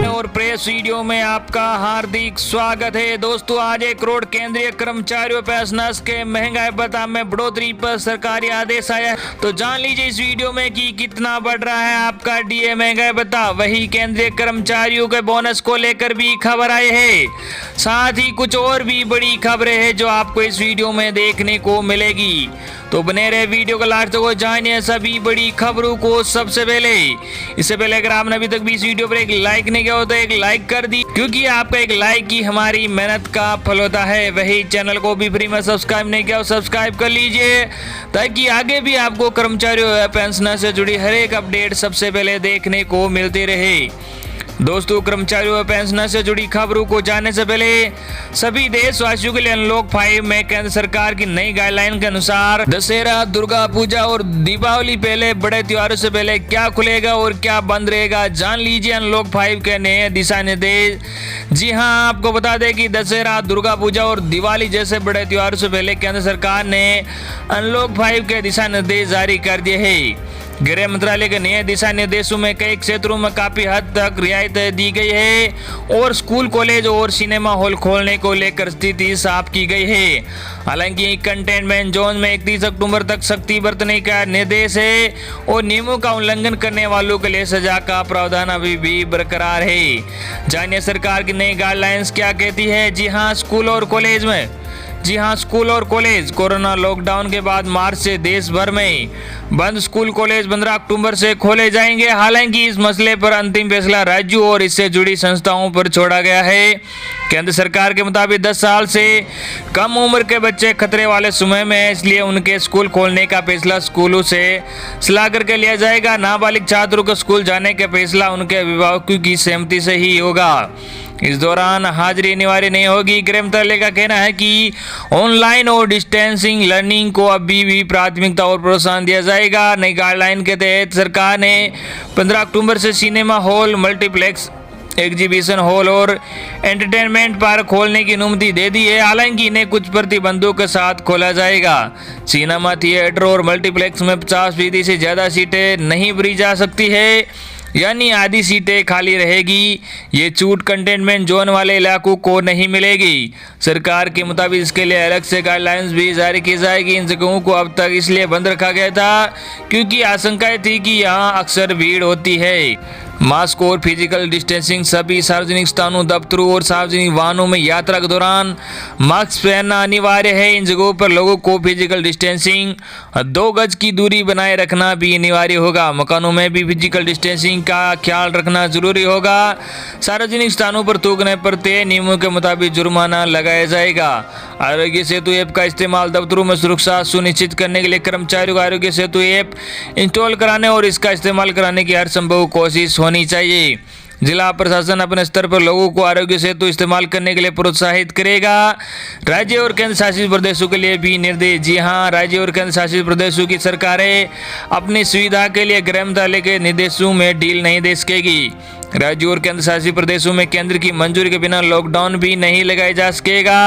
और press video में आपका हार्दिक स्वागत है। दोस्तों, आज 1 करोड़ केंद्रीय कर्मचारियों पेंशनर्स के महंगाई भत्ता में बढ़ोतरी पर सरकारी आदेश आया है। तो जान लीजिए इस वीडियो में कि कितना बढ़ रहा है आपका डीए महंगाई भत्ता। वही केंद्रीय कर्मचारियों के बोनस को लेकर भी खबर आई है। साथ ही कुछ और भी बड़ी खबरें हैं जो आपको इस वीडियो में देखने को मिलेगी। तो बने रहे वीडियो को लास्ट तक जानिए सभी बड़ी खबरों को सबसे पहले। इससे पहले अगर आपने अभी तक भी इस वीडियो पर एक लाइक नहीं किया हो तो एक लाइक कर दी, क्योंकि आपका एक लाइक ही हमारी मेहनत का फल होता है। वही चैनल को भी फ्री में सब्सक्राइब नहीं किया हो सब्सक्राइब कर लीजिए, ताकि आगे भी आपको कर्मचारियों पेंशनर से जुड़ी हर एक अपडेट सबसे पहले देखने को मिलती रहे। दोस्तों, कर्मचारियों और पेंशनर से जुड़ी खबरों को जानने से पहले सभी देशवासियों के लिए अनलॉक 5 में केंद्र सरकार की नई गाइडलाइन के अनुसार दशहरा, दुर्गा पूजा और दीपावली पहले बड़े त्योहारों से पहले क्या खुलेगा और क्या बंद रहेगा, जान लीजिए अनलॉक 5 के नए दिशा निर्देश। जी हां, आपको बता दें कि दशहरा, दुर्गा पूजा और दिवाली जैसे बड़े त्योहारों से पहले केंद्र सरकार ने अनलॉक 5 के दिशा निर्देश जारी कर दिए हैं। गृह मंत्रालय के नए दिशा निर्देशों में कई क्षेत्रों में काफी हद तक रियायत दी गई है और स्कूल, कॉलेज और सिनेमा हॉल खोलने को लेकर स्थिति साफ की गई है। हालांकि कंटेनमेंट जोन में 31 अक्टूबर तक सख्ती बरतने का निर्देश है और नियमों का उल्लंघन करने वालों के लिए सजा का प्रावधान अभी भी बरकरार है। जानिए सरकार की नई गाइडलाइंस क्या कहती है। जी हाँ, स्कूल और कॉलेज कोरोना लॉकडाउन के बाद मार्च से देश भर में बंद स्कूल कॉलेज 15 अक्टूबर से खोले जाएंगे। हालांकि इस मसले पर अंतिम फैसला राज्यों और इससे जुड़ी संस्थाओं पर छोड़ा गया है। केंद्र सरकार के मुताबिक 10 साल से कम उम्र के बच्चे खतरे वाले समय में है, इसलिए उनके स्कूल खोलने का फैसला स्कूलों से सलाह करके लिया जाएगा। नाबालिग छात्रों को स्कूल जाने का फैसला उनके अभिभावकों की सहमति से ही होगा। इस दौरान हाजिरी अनिवार्य नहीं होगी। गृह मंत्रालय का कहना है कि ऑनलाइन और डिस्टेंसिंग लर्निंग को अभी भी प्राथमिकता और प्रोत्साहन दिया जाएगा। नई गाइडलाइन के तहत सरकार ने 15 अक्टूबर से cinema hall, multiplex, exhibition hall और एंटरटेनमेंट पार्क खोलने की अनुमति दे दी है। हालांकि इन्हें कुछ प्रतिबंधों के साथ खोला जाएगा। सिनेमा थिएटर और मल्टीप्लेक्स में 50% से ज़्यादा सीटें नहीं भरी जा सकती है, यानी आधी सीटें खाली रहेगी। ये छूट कंटेनमेंट जोन वाले इलाकों को नहीं मिलेगी। सरकार के मुताबिक इसके लिए अलग से गाइडलाइंस भी जारी की जाएगी। इन जगहों को अब तक इसलिए बंद रखा गया था क्योंकि आशंकाएं थी कि यहाँ अक्सर भीड़ होती है। मास्क और फिजिकल डिस्टेंसिंग सभी सार्वजनिक स्थानों, दफ्तरों और सार्वजनिक वाहनों में यात्रा के दौरान मास्क पहनना अनिवार्य है। इन जगहों पर लोगों को फिजिकल डिस्टेंसिंग 2 गज की दूरी बनाए रखना भी अनिवार्य होगा। मकानों में भी फिजिकल डिस्टेंसिंग का ख्याल रखना जरूरी होगा। सार्वजनिक स्थानों पर थूकने पर तय नियमों के मुताबिक जुर्माना लगाया जाएगा। आरोग्य सेतु ऐप का इस्तेमाल दफ्तरों में सुरक्षा सुनिश्चित करने के लिए कर्मचारियों को आरोग्य सेतु ऐप इंस्टॉल कराने और इसका इस्तेमाल कराने की हर संभव कोशिश होनी चाहिए। जिला प्रशासन अपने स्तर पर लोगों को आरोग्य सेतु इस्तेमाल करने के लिए प्रोत्साहित करेगा। राज्य और केंद्र शासित प्रदेशों के लिए भी निर्देश। जी हां, राज्य और केंद्र शासित प्रदेशों की सरकारें अपनी सुविधा के लिए गृह मंत्रालय के निर्देशों में ढील नहीं दे सकेगी। राज्यों और केंद्र शासित प्रदेशों में केंद्र की मंजूरी के बिना लॉकडाउन भी नहीं लगाया जा सकेगा।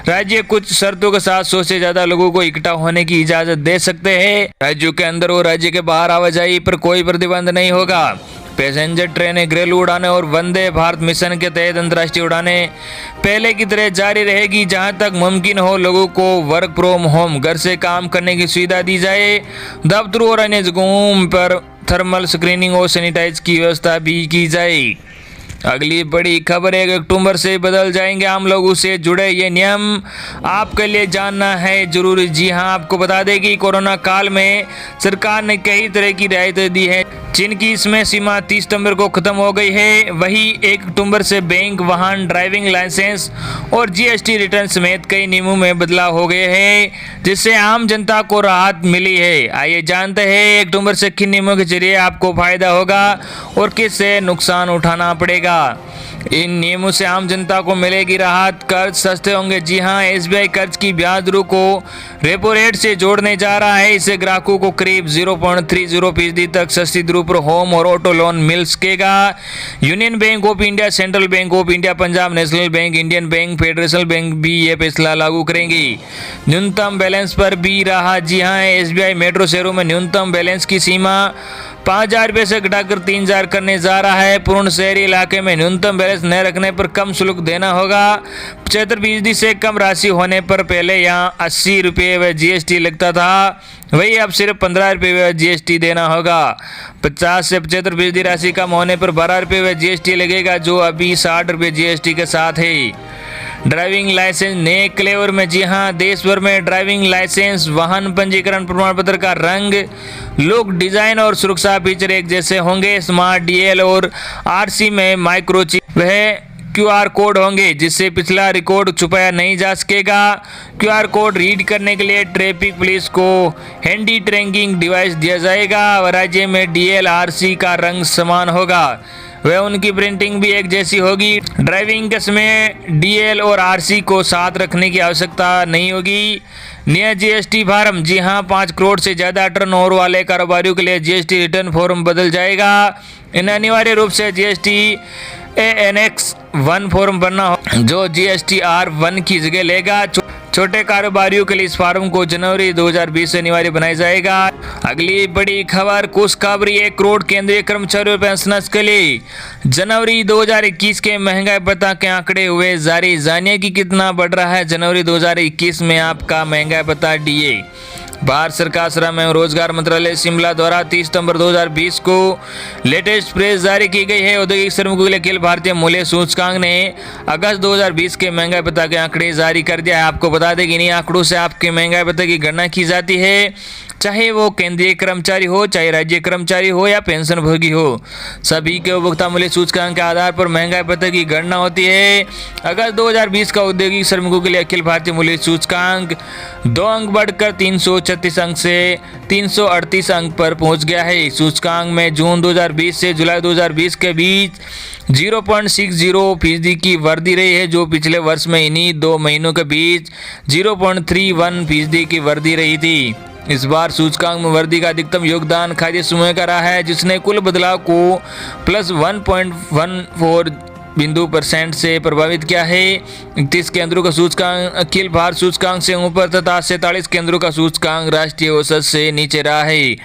राज्य कुछ शर्तों के साथ 100 से ज्यादा लोगों को इकट्ठा होने की इजाजत दे सकते हैं। राज्यों के अंदर और राज्य के बाहर आवाजाही पर कोई प्रतिबंध नहीं होगा। पैसेंजर ट्रेनें, घरेलू उड़ानें और वंदे भारत मिशन के तहत अंतर्राष्ट्रीय उड़ानें पहले की तरह जारी रहेगी। जहां तक मुमकिन हो लोगों को वर्क फ्रॉम होम, घर से काम करने की सुविधा दी जाए। दफ्तरों और अन्य जगहों पर थर्मल स्क्रीनिंग और सैनिटाइज की व्यवस्था भी की जाए। अगली बड़ी खबर 1 अक्टूबर से बदल जाएंगे आम लोगों से जुड़े ये नियम। आपके लिए जानना है जरूरी। जी हां, आपको बता दें कि कोरोना काल में सरकार ने कई तरह की रियायतें दी है, जिनकी इसमें सीमा 30 सितंबर को खत्म हो गई है। वही 1 अक्टूबर से बैंक, वाहन, ड्राइविंग लाइसेंस और जीएसटी रिटर्न समेत कई नियमों में बदलाव हो गए हैं, जिससे आम जनता को राहत मिली है। आइए जानते हैं 1 अक्टूबर से किन नियमों के जरिए आपको फायदा होगा और किससे नुकसान उठाना पड़ेगा। इन नियमों से आम जनता को मिलेगी राहत, कर्ज सस्ते होंगे। जी हां, एसबीआई कर्ज की ब्याज दरों को रेपो रेट से जोड़ने जा रहा है। इससे ग्राहकों को करीब 0.30% तक सस्ती दरों पर होम और ऑटो लोन मिल सकेगा। Union bank of India, central bank of India, Punjab national bank, Indian bank, federal bank भी ये फैसला लागू करेंगे। न्यूनतम बैलेंस पर भी राहत। जी हां, एसबीआई मेट्रो शहरों में न्यूनतम बैलेंस की सीमा 5,000 रुपये से घटाकर 3,000 करने जा रहा है। पूर्ण शहरी इलाके में न्यूनतम बैलेंस न रखने पर कम शुल्क देना होगा। 75% से कम राशि होने पर पहले यहां 80 रुपये व जीएसटी लगता था, वही अब सिर्फ 15 रुपये व जीएसटी देना होगा। 50 से 75% राशि कम होने पर 12 रुपये व जीएसटी लगेगा, जो अभी 60 रुपये जीएसटी के साथ है। ड्राइविंग लाइसेंस नए क्लेवर में। जी हां, देश भर में ड्राइविंग लाइसेंस, वाहन पंजीकरण प्रमाण पत्र का रंग, लुक, डिजाइन और सुरक्षा फीचर एक जैसे होंगे। स्मार्ट डीएल और आरसी में माइक्रोचिप वह क्यूआर कोड होंगे, जिससे पिछला रिकॉर्ड छुपाया नहीं जा सकेगा। क्यूआर कोड रीड करने के लिए ट्रैफिक पुलिस को हैंडी ट्रैकिंग डिवाइस दिया जाएगा। राज्य में डीएल आरसी का रंग समान होगा, वह उनकी प्रिंटिंग भी एक जैसी होगी। ड्राइविंग के समय डीएल और आरसी को साथ रखने की आवश्यकता नहीं होगी। नया जीएसटी फॉर्म। जी हां, 5 करोड़ से ज़्यादा टर्नओवर वाले कारोबारियों के लिए जीएसटी रिटर्न फॉर्म बदल जाएगा। इन्हें अनिवार्य रूप से जीएसटी एनेक्स 1 फॉर्म भरना हो, जो जीएसटी R1 की जगह लेगा। छोटे कारोबारियों के लिए इस फॉर्म को जनवरी 2020 से अनिवार्य बनाया जाएगा। अगली बड़ी खबर, खुशखबरी, 1 करोड़ केंद्रीय कर्मचारियों पेंशनर्स के लिए जनवरी 2021 के महंगाई भत्ता के आंकड़े हुए जारी। जानिए कि कितना बढ़ रहा है जनवरी 2021 में आपका महंगाई भत्ता डीए। भारत सरकार श्रम एवं रोजगार मंत्रालय शिमला द्वारा 30 सितंबर 2020 को लेटेस्ट प्रेस जारी की गई है। औद्योगिक श्रमिकों के लिए अखिल भारतीय मूल्य सूचकांक ने अगस्त 2020 के महंगाई भत्ता के आंकड़े जारी कर दिया है। आपको बता दें कि इन्हीं आंकड़ों से आपके महंगाई भत्ते की गणना की जाती है, चाहे वो केंद्रीय कर्मचारी हो, चाहे राज्य कर्मचारी हो या पेंशन भोगी हो। सभी के उपभोक्ता मूल्य सूचकांक के आधार पर महंगाई भत्ते की गणना होती है। अगस्त 2020 का औद्योगिक श्रमिकों के लिए अखिल भारतीय मूल्य सूचकांक 2 अंक बढ़कर 336 अंक से 338 अंक पर पहुंच गया है। सूचकांक में जून 2020 से जुलाई 2020 के बीच 0.60% की वृद्धि रही है, जो पिछले वर्ष में इन्हीं 2 महीनों के बीच 0.31% की वृद्धि रही थी। इस बार सूचकांक में वृद्धि का अधिकतम योगदान खाद्य समूह का रहा है, जिसने कुल बदलाव को +1.14% से प्रभावित किया है। 31 केंद्रों का सूचकांक अखिल भारत सूचकांक से ऊपर तथा 47 केंद्रों का सूचकांक राष्ट्रीय औसत से नीचे रहा है।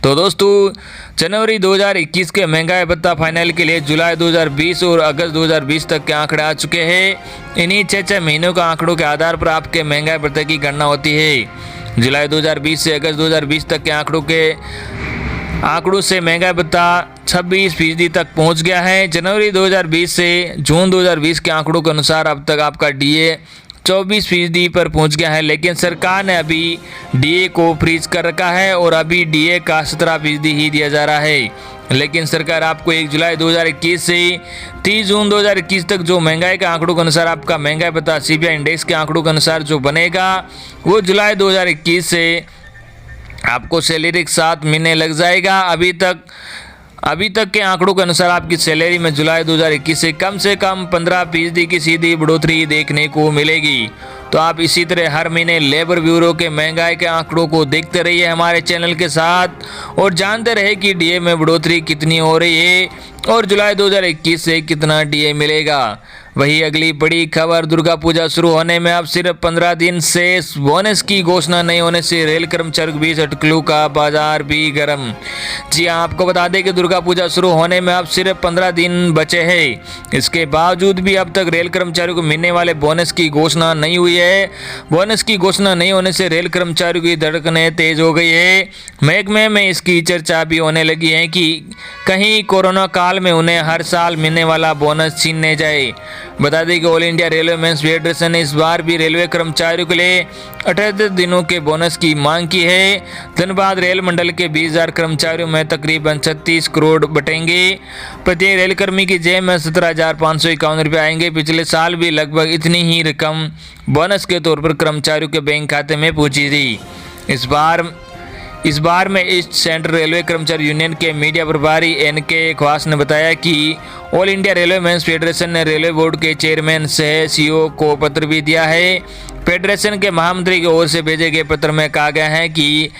तो दोस्तों, जनवरी 2021 के महंगाई भत्ता फाइनल के लिए जुलाई 2020 और अगस्त 2020 तक के आंकड़े आ चुके हैं। इन्हीं 6 महीनों के आंकड़ों के आधार पर आपके महंगाई भत्ते की गणना होती है। जुलाई 2020 से अगस्त 2020 तक के आंकड़ों से महंगाई भत्ता 26% तक पहुंच गया है। जनवरी 2020 से जून 2020 के आंकड़ों के अनुसार अब तक आपका डीए 24% पर पहुंच गया है, लेकिन सरकार ने अभी डीए को फ्रीज कर रखा है और अभी डीए का 17% ही दिया जा रहा है। लेकिन सरकार आपको 1 जुलाई 2021 से 30 जून 2021 तक जो महंगाई के आंकड़ों के अनुसार आपका महंगाई भत्ता सीपीआई इंडेक्स के आंकड़ों के अनुसार जो बनेगा, वो जुलाई 2021 से आपको सैलरी के साथ मिलने लग जाएगा। अभी तक के आंकड़ों के अनुसार आपकी सैलरी में जुलाई 2021 से कम 15% की सीधी बढ़ोतरी देखने को मिलेगी। तो आप इसी तरह हर महीने लेबर ब्यूरो के महंगाई के आंकड़ों को देखते रहिए हमारे चैनल के साथ और जानते रहे कि डीए में बढ़ोतरी कितनी हो रही है और जुलाई 2021 से कितना डीए मिलेगा। वही अगली बड़ी खबर, दुर्गा पूजा शुरू होने में अब सिर्फ 15 दिन शेष। बोनस की घोषणा नहीं होने से रेल कर्मचारियों के बीच अटकलों का बाजार भी गर्म। जी हाँ, आपको बता दें कि दुर्गा पूजा शुरू होने में अब सिर्फ 15 दिन बचे हैं। इसके बावजूद भी अब तक रेल कर्मचारियों को मिलने वाले बोनस की घोषणा नहीं हुई है। बोनस की घोषणा नहीं होने से रेल कर्मचारियों की धड़कनें तेज हो गई है। महकमे में इसकी चर्चा भी होने लगी है कि कहीं कोरोना काल में उन्हें हर साल मिलने वाला बोनस छीनने जाए। बता दें कि all India railway men's federation ने इस बार भी रेलवे कर्मचारियों के लिए 38 दिनों के बोनस की मांग की है। धनबाद रेल मंडल के 20,000 कर्मचारियों में तकरीबन 36 करोड़ बटेंगे। प्रत्येक रेलकर्मी की जेब में 17,551 रुपये आएंगे। पिछले साल भी लगभग इतनी ही रकम बोनस के तौर पर कर्मचारियों के बैंक खाते में पहुंची थी। इस बार में ईस्ट सेंट्रल रेलवे कर्मचारी यूनियन के मीडिया प्रभारी NK ख्वास ने बताया कि all India railway men's federation ने रेलवे बोर्ड के चेयरमैन सह CEO को पत्र भी दिया है। फेडरेशन के महामंत्री की ओर से भेजे गए पत्र में कहा गया है कि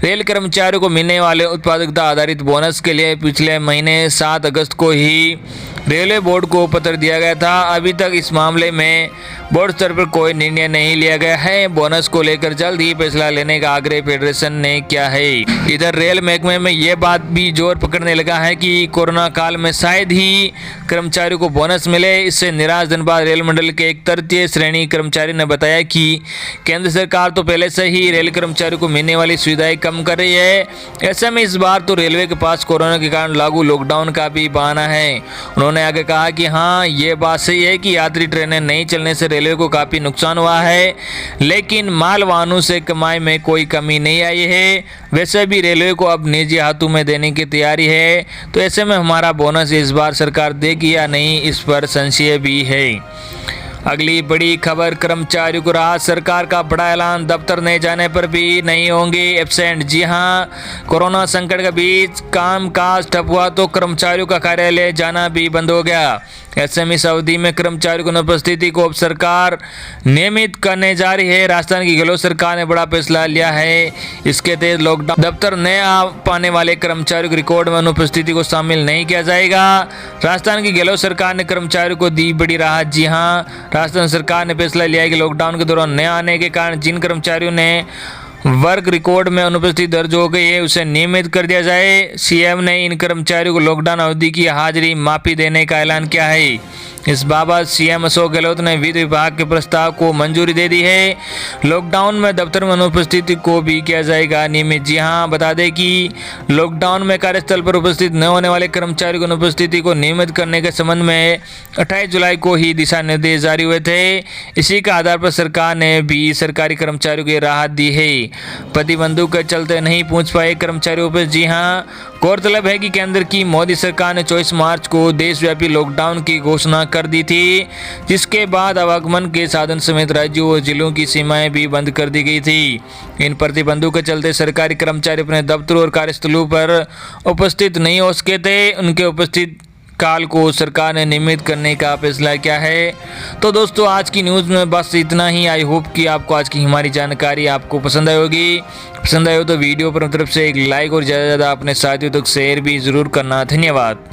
रेल कर्मचारियों को मिलने वाले उत्पादकता आधारित बोनस के लिए पिछले महीने 7 अगस्त को ही रेलवे बोर्ड को पत्र दिया गया था। अभी तक इस मामले में बोर्ड स्तर पर कोई निर्णय नहीं लिया गया है। बोनस को लेकर जल्द ही फैसला लेने का आग्रह फेडरेशन ने किया है। इधर रेल महकमे में यह बात भी जोर पकड़ने लगा है कि कोरोना काल में शायद ही कर्मचारियों को बोनस मिले। इससे निराश धनबाद रेल मंडल के एक तृतीय श्रेणी कर्मचारी ने बताया कि केंद्र सरकार तो पहले से ही रेल कर्मचारियों को मिलने वाली सुविधाएं कम कर रही है। ऐसे में इस बार तो रेलवे के पास कोरोना के कारण लागू लॉकडाउन का भी बहाना है। उन्होंने आगे कहा कि हाँ, ये बात सही है कि यात्री ट्रेनें नहीं चलने से रेलवे को काफ़ी नुकसान हुआ है, लेकिन माल वाहनों से कमाई में कोई कमी नहीं आई है। वैसे भी रेलवे को अब निजी हाथों में देने की तैयारी है, तो ऐसे में हमारा बोनस इस बार सरकार देगी या नहीं, इस पर संशय भी है। अगली बड़ी खबर, कर्मचारियों को राहत, सरकार का बड़ा ऐलान, दफ्तर नहीं जाने पर भी नहीं होंगे एब्सेंट। जी हां, कोरोना संकट के बीच कामकाज ठप हुआ तो कर्मचारियों का कार्यालय जाना भी बंद हो गया। ऐसे में इस अवधि में कर्मचारियों की अनुपस्थिति को अब सरकार नियमित करने जा रही है। राजस्थान की गहलोत सरकार ने बड़ा फैसला लिया है। इसके तहत लॉकडाउन दफ्तर न आ पाने वाले कर्मचारियों के रिकॉर्ड में अनुपस्थिति को शामिल नहीं किया जाएगा। राजस्थान की गहलोत सरकार ने कर्मचारियों को दी बड़ी राहत। जी हां, राजस्थान सरकार ने फैसला लिया है कि लॉकडाउन के दौरान न आने के कारण जिन कर्मचारियों ने वर्क रिकॉर्ड में अनुपस्थिति दर्ज हो गई है उसे नियमित कर दिया जाए। CM ने इन कर्मचारियों को लॉकडाउन अवधि की हाजिरी माफी देने का ऐलान किया है। इस बाबत CM अशोक गहलोत ने वित्त विभाग के प्रस्ताव को मंजूरी दे दी है। लॉकडाउन में दफ्तर में अनुपस्थिति को भी किया जाएगा नियमित। जी हां, बता दें कि लॉकडाउन में कार्यस्थल पर उपस्थित न होने वाले कर्मचारियों की अनुपस्थिति को नियमित करने के संबंध में 28 जुलाई को ही दिशा निर्देश जारी हुए थे। इसी के आधार पर सरकार ने भी सरकारी कर्मचारियों को राहत दी है। प्रतिबंधों के चलते नहीं पहुंच पाए कर्मचारियों पर। जी हां, गौरतलब है कि केंद्र की मोदी सरकार ने 24 मार्च को देशव्यापी लॉकडाउन की घोषणा कर दी थी, जिसके बाद आवागमन के साधन समेत राज्यों और जिलों की सीमाएं भी बंद कर दी गई थी। इन प्रतिबंधों के चलते सरकारी कर्मचारी अपने दफ्तरों और कार्यस्थलों पर उपस्थित नहीं हो सके थे। उनके उपस्थित काल को सरकार ने नियमित करने का फैसला किया है। तो दोस्तों, आज की न्यूज़ में बस इतना ही। आई होप कि आपको आज की हमारी जानकारी आपको पसंद आई होगी। पसंद आई हो तो वीडियो पर तरफ से एक लाइक और ज़्यादा से ज़्यादा अपने साथियों तक शेयर भी ज़रूर करना। धन्यवाद।